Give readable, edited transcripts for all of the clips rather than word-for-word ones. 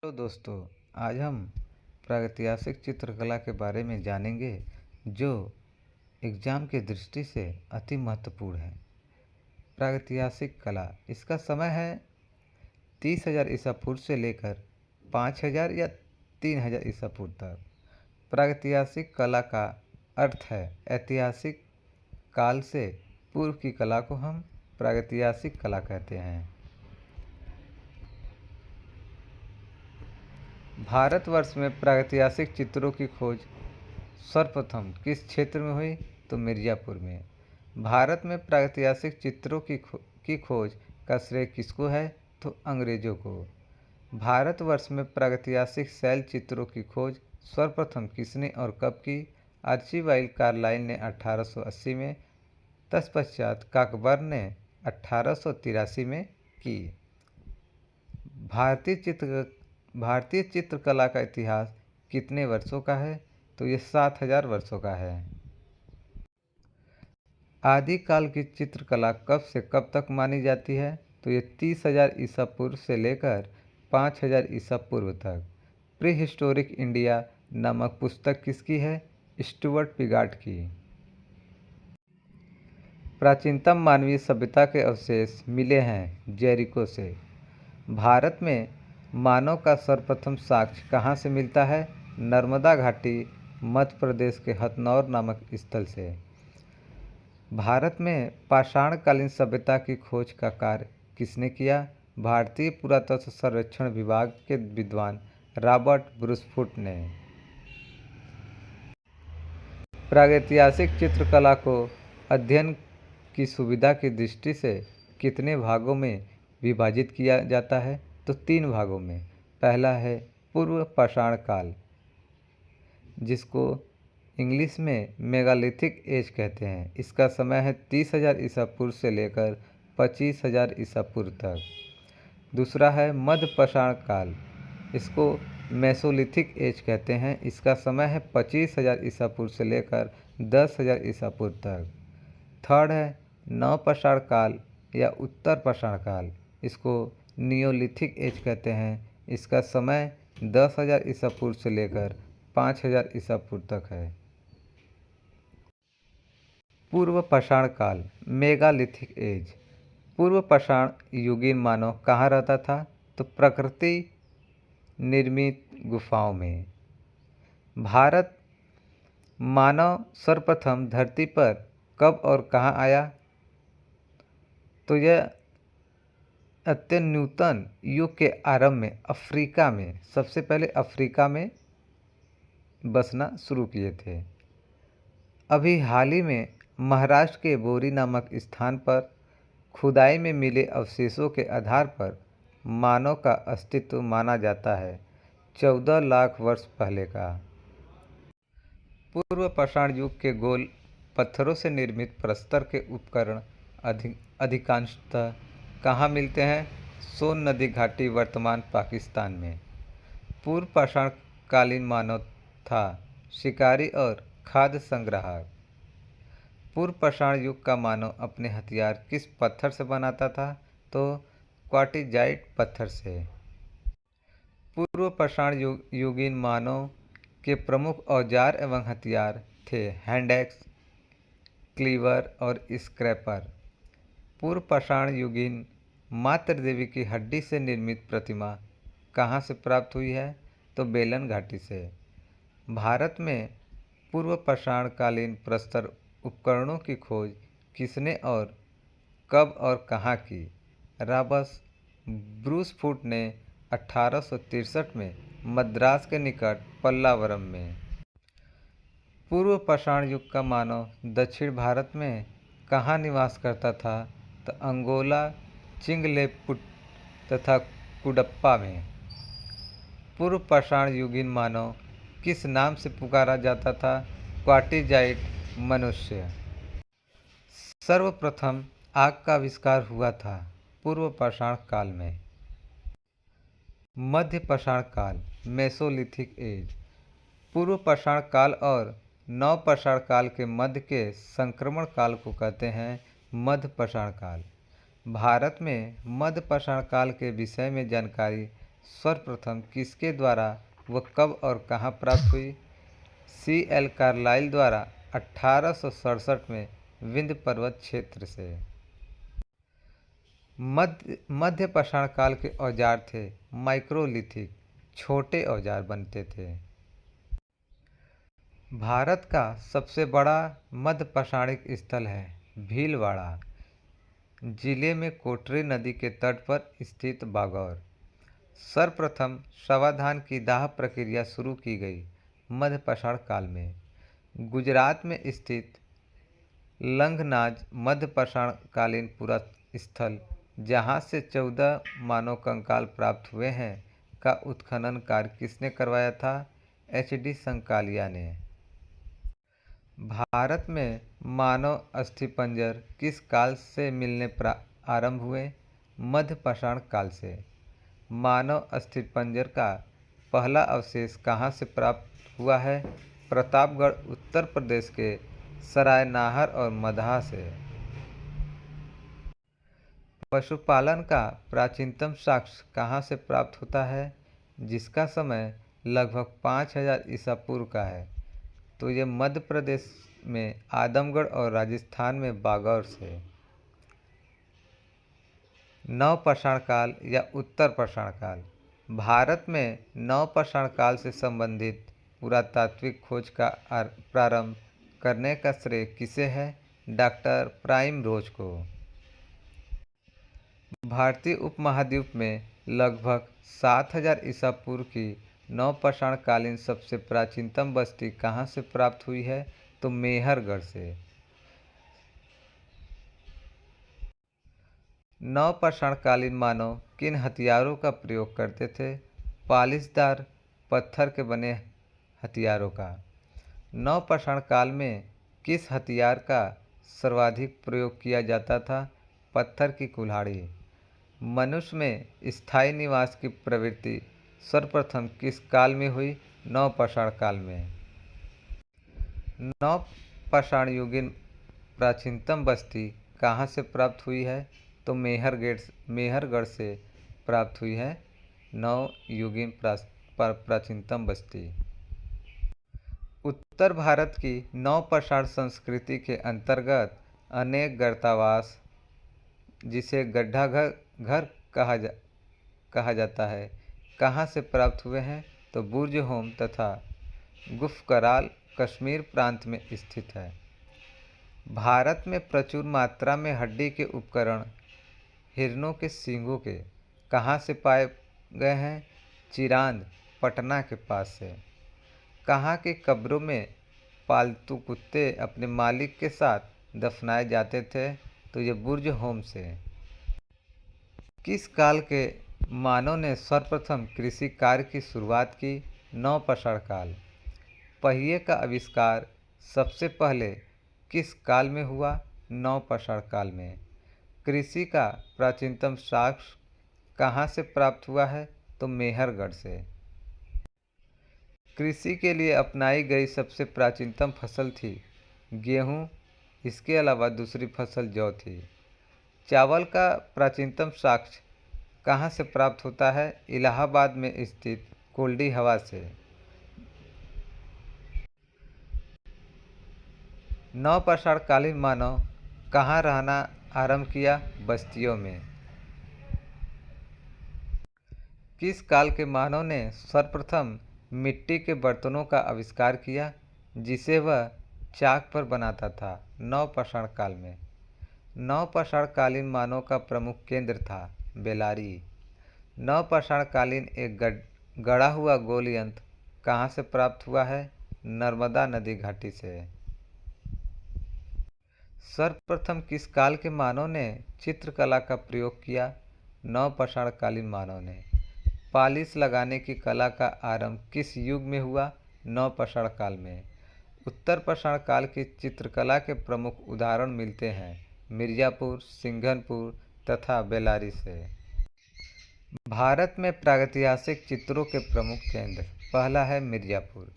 तो दोस्तों, आज हम प्रागैतिहासिक चित्रकला के बारे में जानेंगे जो एग्जाम की दृष्टि से अति महत्वपूर्ण है। प्रागैतिहासिक कला, इसका समय है 30,000 ईसा पूर्व से लेकर 5,000 या 3,000 ईसा पूर्व तक। प्रागैतिहासिक कला का अर्थ है ऐतिहासिक काल से पूर्व की कला को हम प्रागैतिहासिक कला कहते हैं। भारतवर्ष में प्रागैतिहासिक चित्रों की खोज सर्वप्रथम किस क्षेत्र में हुई? तो मिर्ज़ापुर में। भारत में प्रागैतिहासिक चित्रों की खोज का श्रेय किसको है? तो अंग्रेजों को। भारतवर्ष में प्रागैतिहासिक शैल चित्रों की खोज सर्वप्रथम किसने और कब की? आर्चिबाइल्ड कार्लाइल ने 1880 में, तत्पश्चात कॉकबर्न ने 1883 में की। भारतीय चित्रकला का इतिहास कितने वर्षों का है? तो ये 7,000 वर्षों का है। आदिकाल की चित्रकला कब से कब तक मानी जाती है? तो ये 30,000 ईसा पूर्व से लेकर 5,000 ईसा पूर्व तक। प्री हिस्टोरिक इंडिया नामक पुस्तक किसकी है? स्टुअर्ट पिगार्ट की। प्राचीनतम मानवीय सभ्यता के अवशेष मिले हैं जेरिको से। भारत में मानव का सर्वप्रथम साक्ष्य कहाँ से मिलता है? नर्मदा घाटी, मध्य प्रदेश के हथनौर नामक स्थल से। भारत में पाषाणकालीन सभ्यता की खोज का कार्य किसने किया? भारतीय पुरातत्व सर्वेक्षण विभाग के विद्वान रॉबर्ट ब्रूसफुट ने। प्रागैतिहासिक चित्रकला को अध्ययन की सुविधा की दृष्टि से कितने भागों में विभाजित किया जाता है? तो 3 भागों में। पहला है पूर्व पाषाण काल, जिसको इंग्लिश में मेगालिथिक एज कहते हैं। इसका समय है 30,000 ईसा पूर्व से लेकर 25,000 ईसा पूर्व तक। दूसरा है मध्य पाषाण काल, इसको मेसोलिथिक एज कहते हैं। इसका समय है 25,000 ईसा पूर्व से लेकर 10,000 ईसा पूर्व तक। थर्ड है नवपाषाण काल या उत्तर पाषाण काल, इसको नियोलिथिक एज कहते हैं। इसका समय 10,000 ईसा पूर्व से लेकर 5,000 ईसा पूर्व तक है। पूर्व पाषाण काल, मेगालिथिक एज। पूर्व पाषाण युगीन मानव कहाँ रहता था? तो प्रकृति निर्मित गुफाओं में। भारत मानव सर्वप्रथम धरती पर कब और कहाँ आया? तो यह अत्यंत नूतन युग के आरंभ में अफ्रीका में, सबसे पहले अफ्रीका में बसना शुरू किए थे। अभी हाल ही में महाराष्ट्र के बोरी नामक स्थान पर खुदाई में मिले अवशेषों के आधार पर मानव का अस्तित्व माना जाता है 14 लाख वर्ष पहले का। पूर्व पाषाण युग के गोल पत्थरों से निर्मित प्रस्तर के उपकरण अधिकांशतः कहाँ मिलते हैं? सोन नदी घाटी, वर्तमान पाकिस्तान में। पूर्व पाषाण कालीन मानव था शिकारी और खाद्य संग्राहक। पूर्व पाषाण युग का मानव अपने हथियार किस पत्थर से बनाता था? तो क्वार्टिजाइट पत्थर से। पूर्व पाषाण युगीन मानव के प्रमुख औजार एवं हथियार थे हैंडएक्स, क्लीवर और स्क्रैपर। पूर्व पाषाण युगीन मातृ देवी की हड्डी से निर्मित प्रतिमा कहाँ से प्राप्त हुई है? तो बेलन घाटी से। भारत में पूर्व पाषाण कालीन प्रस्तर उपकरणों की खोज किसने और कब और कहाँ की? रॉबर्ट ब्रूसफुट ने 1863 में मद्रास के निकट पल्लावरम में। पूर्व पाषाण युग का मानव दक्षिण भारत में कहाँ निवास करता था? तो अंगोला, चिंगलेपुट तथा कुडप्पा में। पूर्व पाषाण युगीन मानव किस नाम से पुकारा जाता था? क्वार्टिजाइट मनुष्य। सर्वप्रथम आग का आविष्कार हुआ था पूर्व पाषाण काल में। मध्य पाषाण काल, मेसोलिथिक एज। पूर्व पाषाण काल और नवपाषाण काल के मध्य के संक्रमण काल को कहते हैं मध्य पाषाण काल। भारत में मध्य पाषाण काल के विषय में जानकारी सर्वप्रथम किसके द्वारा व कब और कहाँ प्राप्त हुई? C.L. कार्लाइल द्वारा 1867 में विंध्य पर्वत क्षेत्र से। मध्य पाषाण काल के औजार थे माइक्रोलिथिक, छोटे औजार बनते थे। भारत का सबसे बड़ा मध्य पाषाणिक स्थल है भीलवाड़ा, जिले में कोटरी नदी के तट पर स्थित बागौर। सर्वप्रथम शवाधान की दाह प्रक्रिया शुरू की गई मध्य पाषाण काल में। गुजरात में स्थित लंघनाज मध्य पाषाण कालीन पुरास्थल, जहाँ से 14 मानव कंकाल प्राप्त हुए हैं, का उत्खनन कार्य किसने करवाया था? H.D. संकालिया ने। भारत में मानव अस्थिपंजर किस काल से मिलने आरंभ हुए? मध्य पाषाण काल से। मानव अस्थिपंजर का पहला अवशेष कहाँ से प्राप्त हुआ है? प्रतापगढ़, उत्तर प्रदेश के सरायनाहर और मदहा से। पशुपालन का प्राचीनतम साक्ष्य कहाँ से प्राप्त होता है, जिसका समय लगभग 5000 ईसा पूर्व का है? तो ये मध्य प्रदेश में आदमगढ़ और राजस्थान में बागौर से। नवपाषाण काल या उत्तर पाषाण काल। भारत में नवपाषाण काल से संबंधित पुरातात्विक खोज का प्रारंभ करने का श्रेय किसे है? डॉक्टर प्राइम रोज को। भारतीय उपमहाद्वीप में लगभग 7000 ईसा पूर्व की नवपाषाण कालीन सबसे प्राचीनतम बस्ती कहाँ से प्राप्त हुई है? तो मेहरगढ़ से। नवपाषाण कालीन मानव किन हथियारों का प्रयोग करते थे? पालिशदार पत्थर के बने हथियारों का। नवपाषाण काल में किस हथियार का सर्वाधिक प्रयोग किया जाता था? पत्थर की कुल्हाड़ी। मनुष्य में स्थायी निवास की प्रवृत्ति सर्वप्रथम किस काल में हुई? नवपाषाण काल में। नवपाषाण युगीन प्राचीनतम बस्ती कहाँ से प्राप्त हुई है? तो मेहरगढ़ से प्राप्त हुई है नवयुगीन प्राचीनतम बस्ती। उत्तर भारत की नवपाषाण संस्कृति के अंतर्गत अनेक गर्तावास, जिसे गड्ढा घर कहा जाता है, कहाँ से प्राप्त हुए हैं? तो बुर्ज होम तथा गुफकराल कश्मीर प्रांत में स्थित है। भारत में प्रचुर मात्रा में हड्डी के उपकरण हिरणों के सींगों के कहाँ से पाए गए हैं? चिरांद, पटना के पास से। कहाँ की कब्रों में पालतू कुत्ते अपने मालिक के साथ दफनाए जाते थे? तो ये बुर्ज होम से। किस काल के मानव ने सर्वप्रथम कृषि कार्य की शुरुआत की? नवपाषाण काल। पहिए का आविष्कार सबसे पहले किस काल में हुआ? नवपाषाण काल में। कृषि का प्राचीनतम साक्ष्य कहाँ से प्राप्त हुआ है? तो मेहरगढ़ से। कृषि के लिए अपनाई गई सबसे प्राचीनतम फसल थी गेहूँ, इसके अलावा दूसरी फसल जौ थी। चावल का प्राचीनतम साक्ष्य कहाँ से प्राप्त होता है? इलाहाबाद में स्थित कोल्डी हवा से। नवपाषाण कालीन मानव कहाँ रहना आरंभ किया? बस्तियों में। किस काल के मानव ने सर्वप्रथम मिट्टी के बर्तनों का आविष्कार किया, जिसे वह चाक पर बनाता था? नवपाषाण काल में। नवपाषाण कालीन मानव का प्रमुख केंद्र था बेलारी। नवपाषाण कालीन एक गढ़ा हुआ गोल यंत्र कहाँ से प्राप्त हुआ है? नर्मदा नदी घाटी से। सर्वप्रथम किस काल के मानव ने चित्रकला का प्रयोग किया? नवपाषाण कालीन मानव ने। पालिश लगाने की कला का आरंभ किस युग में हुआ? नवपाषाण काल में। उत्तर पाषाण काल की चित्रकला के प्रमुख उदाहरण मिलते हैं मिर्जापुर, सिंघनपुर तथा बेलारी से। भारत में प्रागैतिहासिक चित्रों के प्रमुख केंद्र। पहला है मिर्जापुर।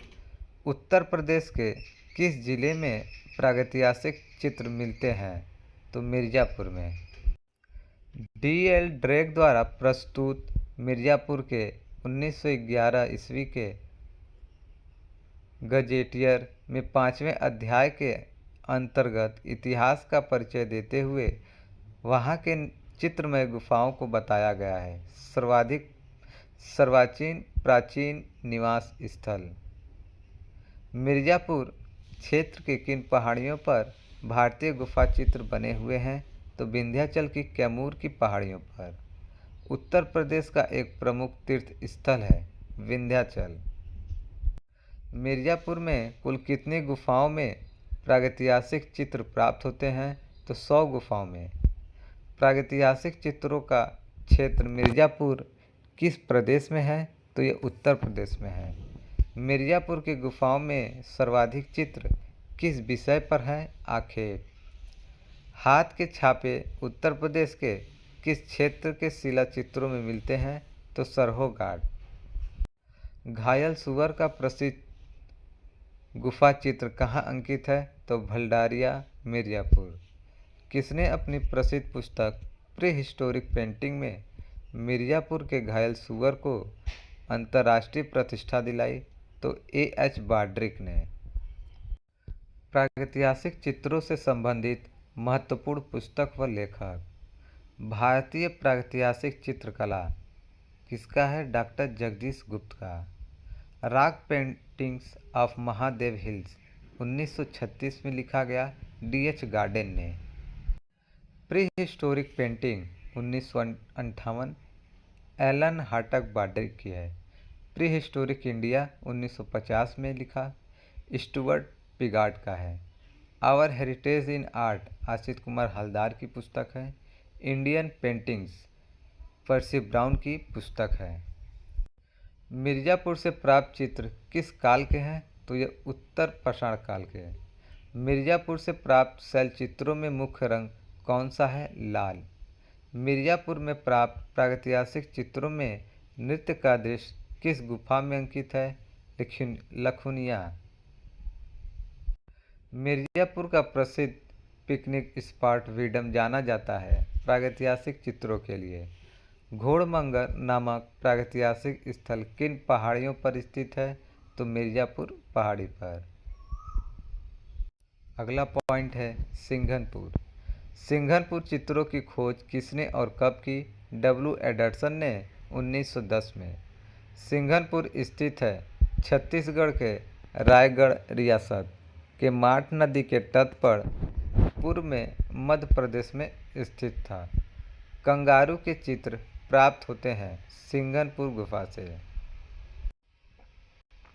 उत्तर प्रदेश के किस जिले में प्रागैतिहासिक चित्र मिलते हैं? तो मिर्जापुर में। D.L. ड्रेक द्वारा प्रस्तुत मिर्ज़ापुर के 1911 ईस्वी के गजेटियर में 5वें अध्याय के अंतर्गत इतिहास का परिचय देते हुए वहाँ के चित्रमय गुफाओं को बताया गया है। सर्वाचीन प्राचीन निवास स्थल। मिर्ज़ापुर क्षेत्र के किन पहाड़ियों पर भारतीय गुफा चित्र बने हुए हैं? तो विंध्याचल की कैमूर की पहाड़ियों पर। उत्तर प्रदेश का एक प्रमुख तीर्थ स्थल है विंध्याचल। मिर्ज़ापुर में कुल कितनी गुफाओं में प्रागैतिहासिक चित्र प्राप्त होते हैं? तो 100 गुफाओं में। प्रागैतिहासिक चित्रों का क्षेत्र मिर्ज़ापुर किस प्रदेश में है? तो ये उत्तर प्रदेश में है। मिर्ज़ापुर की गुफाओं में सर्वाधिक चित्र किस विषय पर हैं? आखेट। हाथ के छापे उत्तर प्रदेश के किस क्षेत्र के शिला चित्रों में मिलते हैं? तो सरहो घाट। घायल सुअर का प्रसिद्ध गुफा चित्र कहाँ अंकित है? तो भंडारिया मिर्ज़ापुर। किसने अपनी प्रसिद्ध पुस्तक प्री हिस्टोरिक पेंटिंग में मिर्ज़ापुर के घायल सुअर को अंतर्राष्ट्रीय प्रतिष्ठा दिलाई? तो A.H. बाड्रिक ने। प्रागैतिहासिक चित्रों से संबंधित महत्वपूर्ण पुस्तक व लेखक। भारतीय प्रागैतिहासिक चित्रकला किसका है? डॉक्टर जगदीश गुप्त का। Rock paintings of Mahadev hills 1936 में लिखा गया D.H. गार्डन ने। प्री हिस्टोरिक पेंटिंग 1958 एलन हार्टग बाड्रिक की है। प्री हिस्टोरिक इंडिया 1950 में लिखा स्टुअर्ट पिगार्ड का है। Our heritage in art आशित Kumar Haldar की पुस्तक है। इंडियन पेंटिंग्स पर्सी ब्राउन की पुस्तक है। मिर्ज़ापुर से प्राप्त चित्र किस काल के हैं? तो ये उत्तर पाषाण काल के हैं। मिर्ज़ापुर से प्राप्त शैल चित्रों में मुख्य रंग कौन सा है? लाल। मिर्ज़ापुर में प्राप्त प्रागैतिहासिक चित्रों में नृत्य का दृश्य किस गुफा में अंकित है? लखुनिया। मिर्ज़ापुर का प्रसिद्ध पिकनिक स्पॉट वीडम जाना जाता है प्रागैतिहासिक चित्रों के लिए। घोड़मंगर नामक प्रागैतिहासिक स्थल किन पहाड़ियों पर स्थित है? तो मिर्ज़ापुर पहाड़ी पर। अगला पॉइंट है सिंघनपुर। सिंघनपुर चित्रों की खोज किसने और कब की? W. एडरसन ने 1910 में। सिंघनपुर स्थित है छत्तीसगढ़ के रायगढ़ रियासत के माठ नदी के तट पर पूर्व में मध्य प्रदेश में स्थित था। कंगारू के चित्र प्राप्त होते हैं सिंघनपुर गुफा से।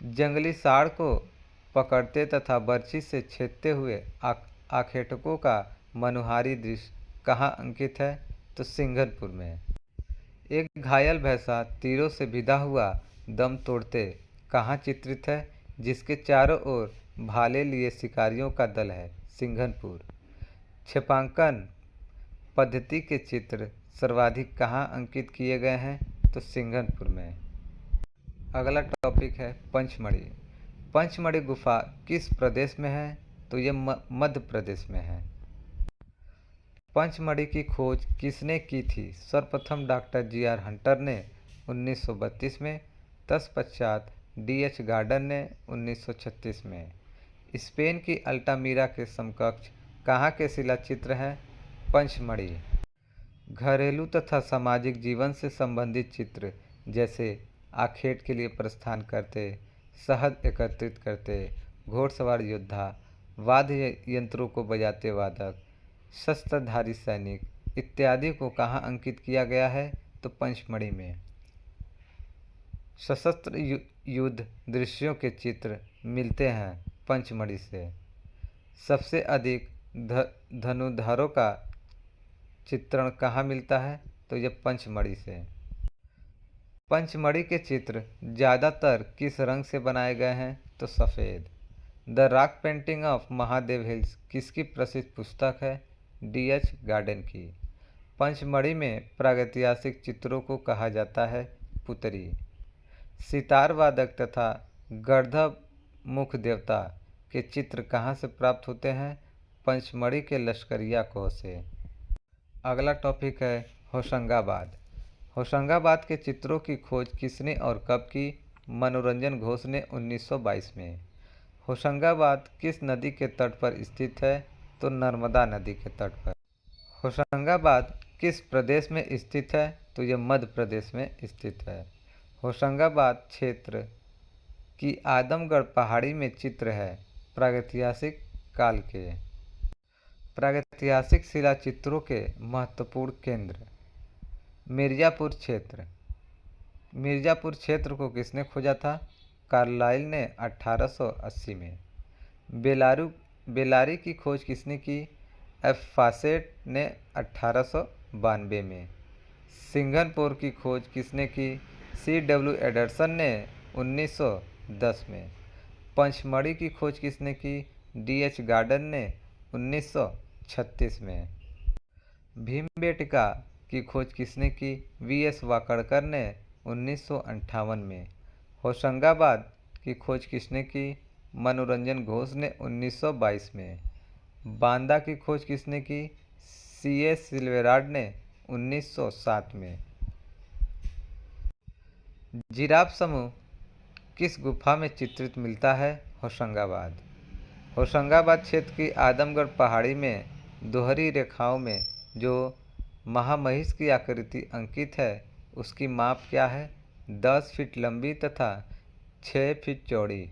जंगली सांड को पकड़ते तथा बर्छी से छेदते हुए आखेटकों का मनोहारी दृश्य कहाँ अंकित है? तो सिंघनपुर में। एक घायल भैंसा तीरों से विदा हुआ दम तोड़ते कहाँ चित्रित है? जिसके चारों ओर भाले लिए शिकारियों का दल है सिंघनपुर। छेपांकन पद्धति के चित्र सर्वाधिक कहाँ अंकित किए गए हैं? तो सिंघनपुर में। अगला टॉपिक है पंचमढ़ी। पंचमढ़ी गुफा किस प्रदेश में है? तो ये मध्य प्रदेश में है। पंचमढ़ी की खोज किसने की थी? सर्वप्रथम डॉक्टर G.R. हंटर ने 1932 में, तत्पश्चात D.H. गार्डन ने 1936 में। स्पेन की अल्टामीरा के समकक्ष कहाँ के शिलाचित्र हैं? पंचमढ़ी। घरेलू तथा सामाजिक जीवन से संबंधित चित्र जैसे आखेट के लिए प्रस्थान करते, शहद एकत्रित करते, घोड़सवार योद्धा, वाद्य यंत्रों को बजाते वादक, शस्त्रधारी सैनिक इत्यादि को कहाँ अंकित किया गया है? तो पंचमढ़ी में। सशस्त्र युद्ध दृश्यों के चित्र मिलते हैं पंचमढ़ी से। सबसे अधिक धनुर्धरों का चित्रण कहाँ मिलता है? तो यह पंचमढ़ी से। पंचमढ़ी के चित्र ज़्यादातर किस रंग से बनाए गए हैं? तो सफ़ेद। The rock painting of Mahadev hills किसकी प्रसिद्ध पुस्तक है? D.H. गार्डन की। पंचमढ़ी में प्रागैतिहासिक चित्रों को कहा जाता है पुतरी। सितार वादक तथा गर्दभ मुख देवता के चित्र कहाँ से प्राप्त होते हैं? पंचमढ़ी के लश्करिया कोह से। अगला टॉपिक है होशंगाबाद। होशंगाबाद के चित्रों की खोज किसने और कब की? मनोरंजन घोष ने 1922 में। होशंगाबाद किस नदी के तट पर स्थित है? तो नर्मदा नदी के तट पर। होशंगाबाद किस प्रदेश में स्थित है? तो यह मध्य प्रदेश में स्थित है। होशंगाबाद क्षेत्र की आदमगढ़ पहाड़ी में चित्र है प्रागैतिहासिक काल के। प्रागैतिहासिक शिला चित्रों के महत्वपूर्ण केंद्र। मिर्जापुर क्षेत्र। मिर्जापुर क्षेत्र को किसने खोजा था? कार्लाइल ने 1880 में। बेलारी की खोज किसने की? एफ फासेट ने 1892 में। सिंघनपुर की खोज किसने की? C.W. एडरसन ने 1910 में। पंचमढ़ी की खोज किसने की? D.H. गार्डन ने 1936 में। भीमबेटका की खोज किसने की? V.S. वाकड़कर ने 1958 में। होशंगाबाद की खोज किसने की? मनोरंजन घोष ने 1922 में। बांदा की खोज किसने की? C.A. सिल्वेराड ने 1907 में। जिराफ समूह किस गुफा में चित्रित मिलता है? होशंगाबाद। होशंगाबाद क्षेत्र की आदमगढ़ पहाड़ी में दोहरी रेखाओं में जो महामहिष की आकृति अंकित है उसकी माप क्या है? 10 फीट लंबी तथा 6 फीट चौड़ी।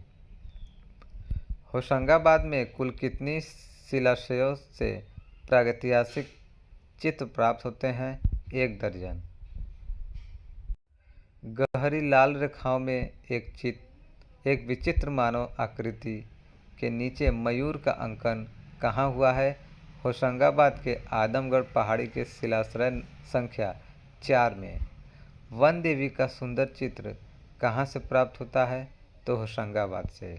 होशंगाबाद में कुल कितनी शिलाशयों से प्रागैतिहासिक चित्र प्राप्त होते हैं? 1 दर्जन। गहरी लाल रेखाओं में एक विचित्र मानव आकृति के नीचे मयूर का अंकन कहाँ हुआ है? होशंगाबाद के आदमगढ़ पहाड़ी के शिलाश्रय संख्या 4 में। वन देवी का सुंदर चित्र कहाँ से प्राप्त होता है? तो होशंगाबाद से।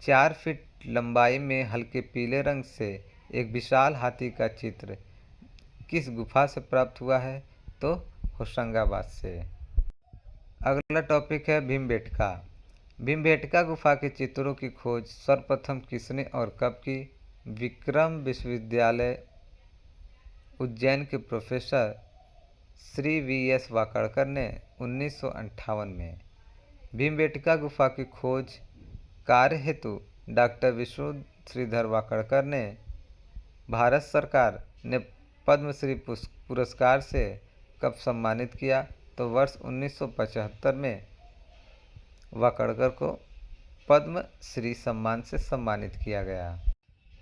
4 फीट लंबाई में हल्के पीले रंग से एक विशाल हाथी का चित्र किस गुफा से प्राप्त हुआ है? तो होशंगाबाद से। अगला टॉपिक है भीमबेटका। भीमबेटका गुफा के चित्रों की खोज सर्वप्रथम किसने और कब की? विक्रम विश्वविद्यालय उज्जैन के प्रोफेसर श्री V.S. वाकड़कर ने 1958 में। भीमबेटका गुफा की खोज कार्य हेतु डॉक्टर विष्णु श्रीधर वाकड़कर ने भारत सरकार ने पद्मश्री पुरस्कार से कब सम्मानित किया? तो वर्ष 1975 में वाकड़कर को पद्मश्री सम्मान से सम्मानित किया गया।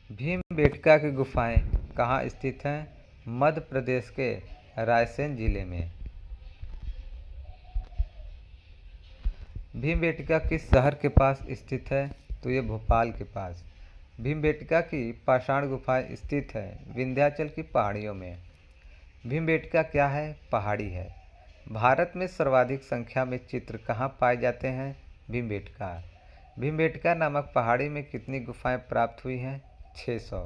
भीमबेटका की गुफाएं कहाँ स्थित हैं? मध्य प्रदेश के रायसेन जिले में। भीमबेटका किस शहर के पास स्थित है? तो ये भोपाल के पास। भीमबेटका की पाषाण गुफाएं स्थित है विंध्याचल की पहाड़ियों में। भीमबेटका क्या है? पहाड़ी है। भारत में सर्वाधिक संख्या में चित्र कहाँ पाए जाते हैं? भीमबेटका। भीमबेटका नामक पहाड़ी में कितनी गुफाएं प्राप्त हुई हैं? 600।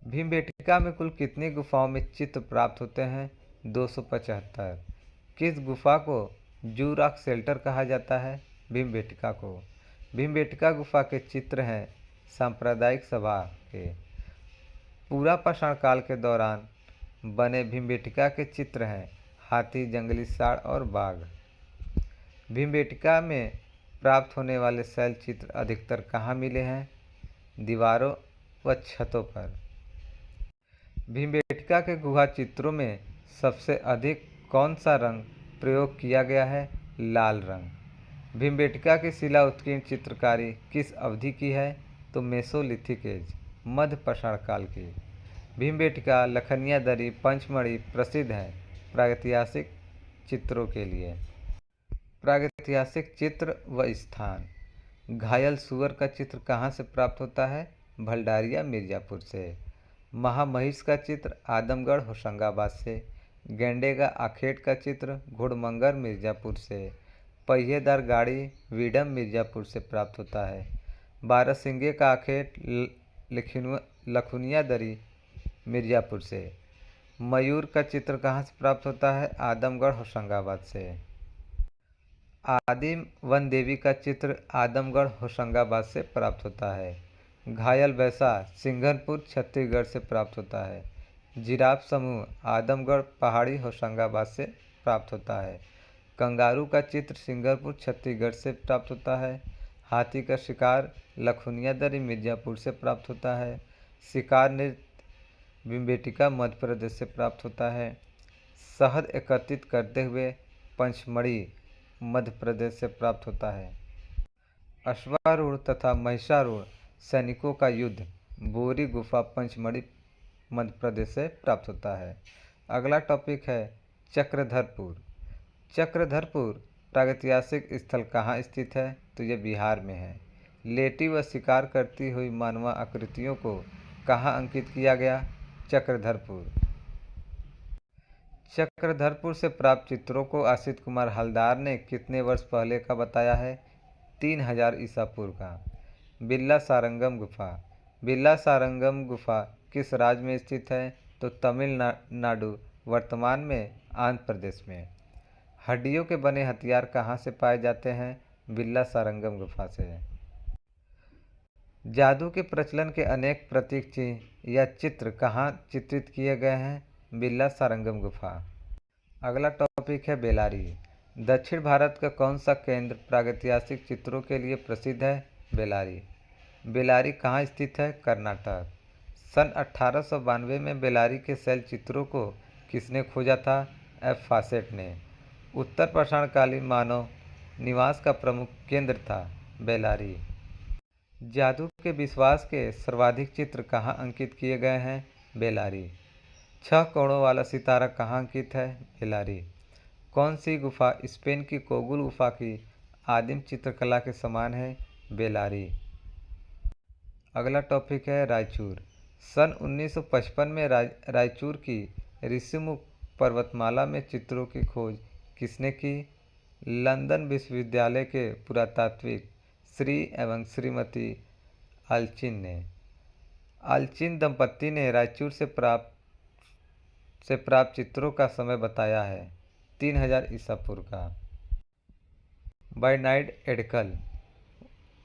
भीमबेटका में कुल कितनी गुफाओं में चित्र प्राप्त होते हैं? 275। किस गुफा को जू रॉक शेल्टर कहा जाता है? भीमबेटका को। भीमबेटका गुफा के चित्र हैं सांप्रदायिक सभा के। पूरा पाषाण काल के दौरान बने भीमबेटका के चित्र हैं हाथी, जंगली सांड और बाघ। भीमबेटका में प्राप्त होने वाले शैल चित्र अधिकतर कहाँ मिले हैं? दीवारों व छतों पर। भीमबेटका के गुहा चित्रों में सबसे अधिक कौन सा रंग प्रयोग किया गया है? लाल रंग। भीमबेटका की शिला उत्कीर्ण चित्रकारी किस अवधि की है? तो मेसोलिथिक एज, मध्य पाषाण काल की। भीमबेटका, लखनिया दरी, पंचमढ़ी प्रसिद्ध हैं प्रागैतिहासिक चित्रों के लिए। प्रागैतिहासिक चित्र व स्थान। घायल सुअर का चित्र कहाँ से प्राप्त होता है? भलडारिया मिर्जापुर से। महामहिष का चित्र आदमगढ़ होशंगाबाद से। गेंडे का आखेट का चित्र घोड़मंगर मिर्जापुर से। पहिएदार गाड़ी वीडम मिर्जापुर से प्राप्त होता है। बारहसिंगे का आखेट लखुनिया दरी मिर्जापुर से। मयूर का चित्र कहाँ से प्राप्त होता है? आदमगढ़ होशंगाबाद से। आदिम वन देवी का चित्र आदमगढ़ होशंगाबाद से प्राप्त होता है। घायल भैंसा सिंघनपुर छत्तीसगढ़ से प्राप्त होता है। जिराफ समूह आदमगढ़ पहाड़ी होशंगाबाद से प्राप्त होता है। कंगारू का चित्र सिंगापुर छत्तीसगढ़ से प्राप्त होता है। हाथी का शिकार लखुनिया दरी मिर्ज़ापुर से प्राप्त होता है। शिकार नृत्य भीमबेटका मध्य प्रदेश से प्राप्त होता है। शहद एकत्रित करते हुए पंचमढ़ी मध्य प्रदेश से प्राप्त होता है। अश्वारूढ़ तथा महिषारूढ़ सैनिकों का युद्ध बोरी गुफा पंचमढ़ी मध्य प्रदेश से प्राप्त होता है। अगला टॉपिक है चक्रधरपुर। चक्रधरपुर प्रागैतिहासिक स्थल कहाँ स्थित है? तो यह बिहार में है। लेटी व शिकार करती हुई मानवा आकृतियों को कहाँ अंकित किया गया? चक्रधरपुर। चक्रधरपुर से प्राप्त चित्रों को आशित कुमार हलदार ने कितने वर्ष पहले का बताया है? 3000 ईसा पूर्व का। बिल्ला सारंगम गुफा। बिल्ला सारंगम गुफा किस राज्य में स्थित है? तो तमिलनाडु, वर्तमान में आंध्र प्रदेश में। हड्डियों के बने हथियार कहाँ से पाए जाते हैं? बिल्ला सारंगम गुफा से। जादू के प्रचलन के अनेक प्रतीक चिन्ह या चित्र कहाँ चित्रित किए गए हैं? बिल्ला सारंगम गुफा। अगला टॉपिक है बेलारी। दक्षिण भारत का कौन सा केंद्र प्रागैतिहासिक चित्रों के लिए प्रसिद्ध है? बेलारी। बेलारी कहाँ स्थित है? कर्नाटक। सन 1892 में बेलारी के शैल चित्रों को किसने खोजा था? एफ फासेट ने। उत्तर पाषाणकालीन मानव निवास का प्रमुख केंद्र था बेलारी। जादू के विश्वास के सर्वाधिक चित्र कहाँ अंकित किए गए हैं? बेलारी। 6 कोणों वाला सितारा कहाँ अंकित है? बेलारी। कौन सी गुफा स्पेन की कोगुल गुफा की आदिम चित्रकला के समान है? बेलारी। अगला टॉपिक है रायचूर। सन 1955 में रायचूर की ऋषिमुख पर्वतमाला में चित्रों की खोज किसने की? लंदन विश्वविद्यालय के पुरातात्विक श्री एवं श्रीमती आल्चिन ने। आल्चिन दंपति ने रायचूर से प्राप्त चित्रों का समय बताया है 3000 ईसा पूर्व का। वायनाड एडकल।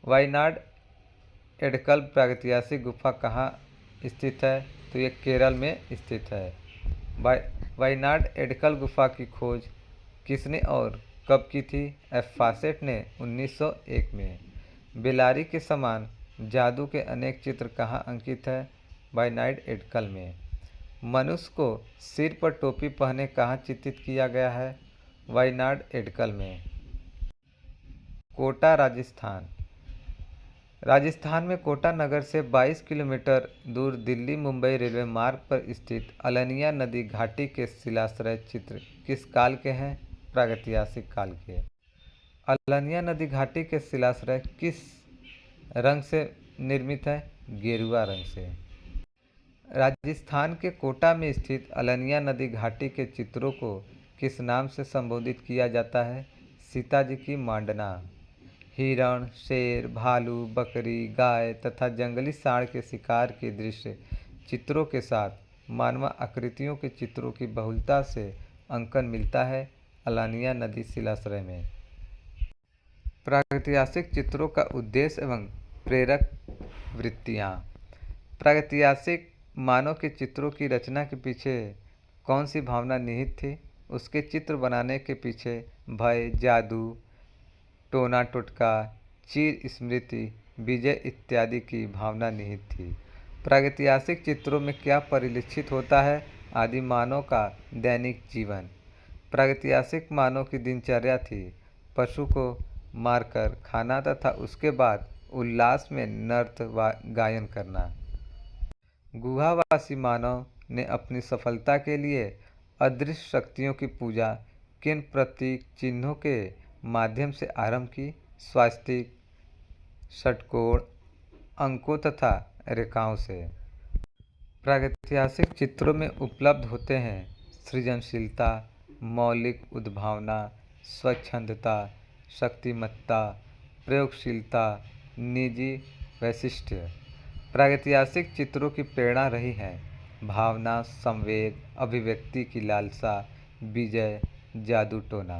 वायनाड एडकल प्रागैतिहासिक गुफा कहाँ स्थित है? तो ये केरल में स्थित है। वायनाड एडकल गुफा की खोज किसने और कब की थी? एफ फासेट ने 1901 में। बेलारी के समान जादू के अनेक चित्र कहाँ अंकित है? वायनाड एडकल में। मनुष्य को सिर पर टोपी पहने कहाँ चित्रित किया गया है? वायनाड एडकल में। कोटा राजस्थान। राजस्थान में कोटा नगर से 22 किलोमीटर दूर दिल्ली मुंबई रेलवे मार्ग पर स्थित अलनिया नदी घाटी के शिलाश्रय चित्र किस काल के हैं? प्रागैतिहासिक काल के। अलनिया नदी घाटी के शिलाश्रय किस रंग से निर्मित है? गेरुआ रंग से। राजस्थान के कोटा में स्थित अलनिया नदी घाटी के चित्रों को किस नाम से संबोधित किया जाता है? सीता जी की मांडना। हिरण, शेर, भालू, बकरी, गाय तथा जंगली सांड के शिकार के दृश्य चित्रों के साथ मानव आकृतियों के चित्रों की बहुलता से अंकन मिलता है अलनिया नदी शिलाश्रय में। प्रागैतिहासिक चित्रों का उद्देश्य एवं प्रेरक वृत्तियाँ। प्रागैतिहासिक मानव के चित्रों की रचना के पीछे कौन सी भावना निहित थी? उसके चित्र बनाने के पीछे भय, जादू, टोना टोटका, चीर स्मृति, विजय इत्यादि की भावना निहित थी। प्रागैतिहासिक चित्रों में क्या परिलक्षित होता है? आदि मानव का दैनिक जीवन। प्रागैतिहासिक मानव की दिनचर्या थी पशु को मारकर खाना तथा उसके बाद उल्लास में नृत्य व गायन करना। गुहावासी मानव ने अपनी सफलता के लिए अदृश्य शक्तियों की पूजा किन प्रतीक चिन्हों के माध्यम से आरंभ की? स्वास्तिक, षटकोण, अंकों तथा रेखाओं से। प्रागैतिहासिक चित्रों में उपलब्ध होते हैं सृजनशीलता, मौलिक उद्भावना, स्वच्छंदता, शक्तिमत्ता, प्रयोगशीलता, निजी वैशिष्ट्य। प्रागैतिहासिक चित्रों की प्रेरणा रही है भावना, संवेग, अभिव्यक्ति की लालसा, विजय, जादू टोना।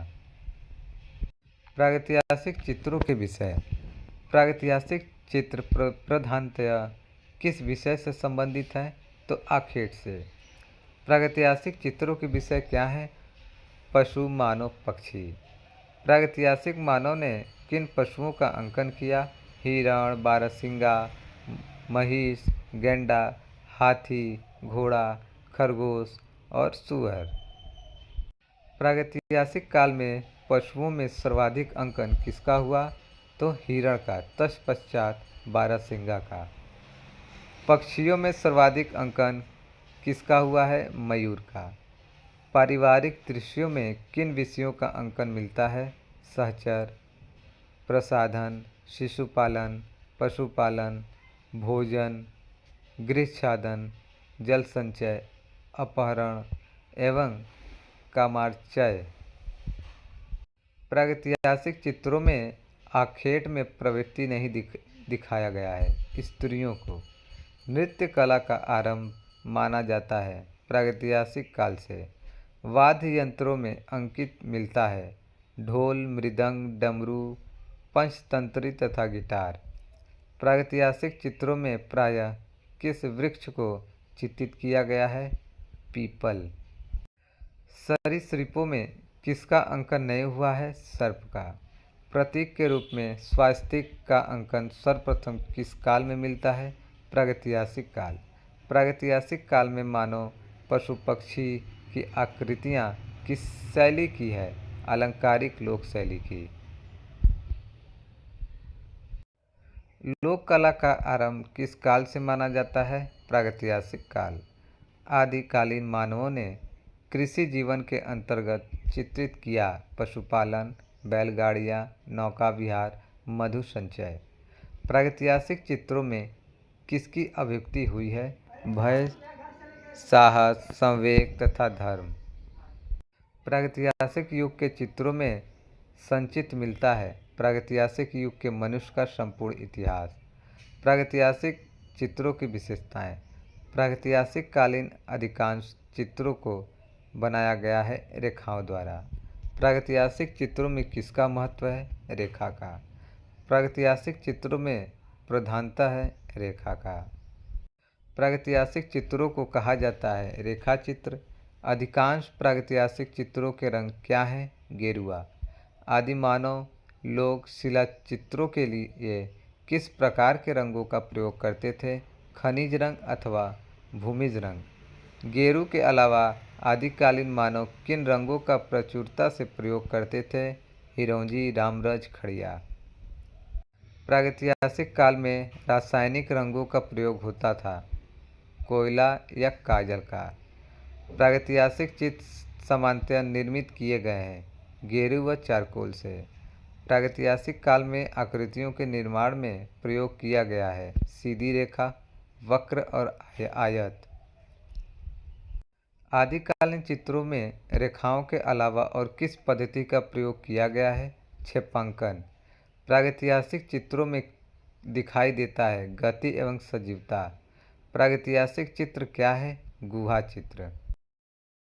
प्रागैतिहासिक चित्रों के विषय। प्रागैतिहासिक चित्र प्रधानतया किस विषय से संबंधित हैं? तो आखेट से। प्रागैतिहासिक चित्रों के विषय क्या हैं? पशु, मानव, पक्षी। प्रागैतिहासिक मानव ने किन पशुओं का अंकन किया? हिरण, बारहसिंगा, महिष, गैंडा, हाथी, घोड़ा, खरगोश और सुअर। प्रागैतिहासिक काल में पशुओं में सर्वाधिक अंकन किसका हुआ? तो हिरण का, तत्पश्चात बारहसिंगा का। पक्षियों में सर्वाधिक अंकन किसका हुआ है? मयूर का। पारिवारिक दृश्यों में किन विषयों का अंकन मिलता है? सहचर, प्रसाधन, शिशुपालन, पशुपालन, भोजन, गृहच्छादन, जल संचय, अपहरण एवं कामार्चय। प्रागैतिहासिक चित्रों में आखेट में प्रवृत्ति नहीं दिखाया गया है। स्त्रियों को नृत्य कला का आरंभ माना जाता है प्रागैतिहासिक काल से। वाद्य यंत्रों में अंकित मिलता है ढोल, मृदंग, डमरू, पंचतंत्री तथा गिटार। प्रागैतिहासिक चित्रों में प्रायः किस वृक्ष को चित्रित किया गया है? पीपल। सरीसृपों में किसका अंकन नहीं हुआ है? सर्प का। प्रतीक के रूप में स्वास्तिक का अंकन सर्वप्रथम किस काल में मिलता है? प्रागैतिहासिक काल। प्रागैतिहासिक काल में मानव, पशु, पक्षी की आकृतियाँ किस शैली की है? अलंकारिक लोक शैली की। लोक कला का आरंभ किस काल से माना जाता है? प्रागैतिहासिक काल। आदिकालीन मानवों ने कृषि जीवन के अंतर्गत चित्रित किया पशुपालन, बैलगाड़ियाँ, नौका विहार, मधु संचय। प्रागैतिहासिक चित्रों में किसकी अभिव्यक्ति हुई है? भय, साहस, संवेग तथा धर्म। प्रागैतिहासिक युग के चित्रों में संचित मिलता है प्रागैतिहासिक युग के मनुष्य का संपूर्ण इतिहास। प्रागैतिहासिक चित्रों की विशेषताएं। प्रागैतिहासिक कालीन अधिकांश चित्रों को बनाया गया है रेखाओं द्वारा। प्रागैतिहासिक चित्रों में किसका महत्व है? रेखा का। प्रागैतिहासिक चित्रों में प्रधानता है रेखा का। प्रागैतिहासिक चित्रों को कहा जाता है रेखा चित्र। अधिकांश प्रागैतिहासिक चित्रों के रंग क्या हैं? गेरुआ। आदि मानव लोग शिला चित्रों के लिए किस प्रकार के रंगों का प्रयोग करते थे? खनिज रंग अथवा भूमिज रंग। गेरू के अलावा आदिकालीन मानव किन रंगों का प्रचुरता से प्रयोग करते थे? हिरौंजी, रामरज, खड़िया। प्रागैतिहासिक काल में रासायनिक रंगों का प्रयोग होता था। कोयला या काजल का। प्रागैतिहासिक चित्र सामान्यतः निर्मित किए गए हैं गेरू व चारकोल से। प्रागैतिहासिक काल में आकृतियों के निर्माण में प्रयोग किया गया है सीधी रेखा, वक्र और आयत। आदिकालीन चित्रों में रेखाओं के अलावा और किस पद्धति का प्रयोग किया गया है? क्षेपांकन। प्रागैतिहासिक चित्रों में दिखाई देता है गति एवं सजीवता। प्रागैतिहासिक चित्र क्या है? गुहा चित्र।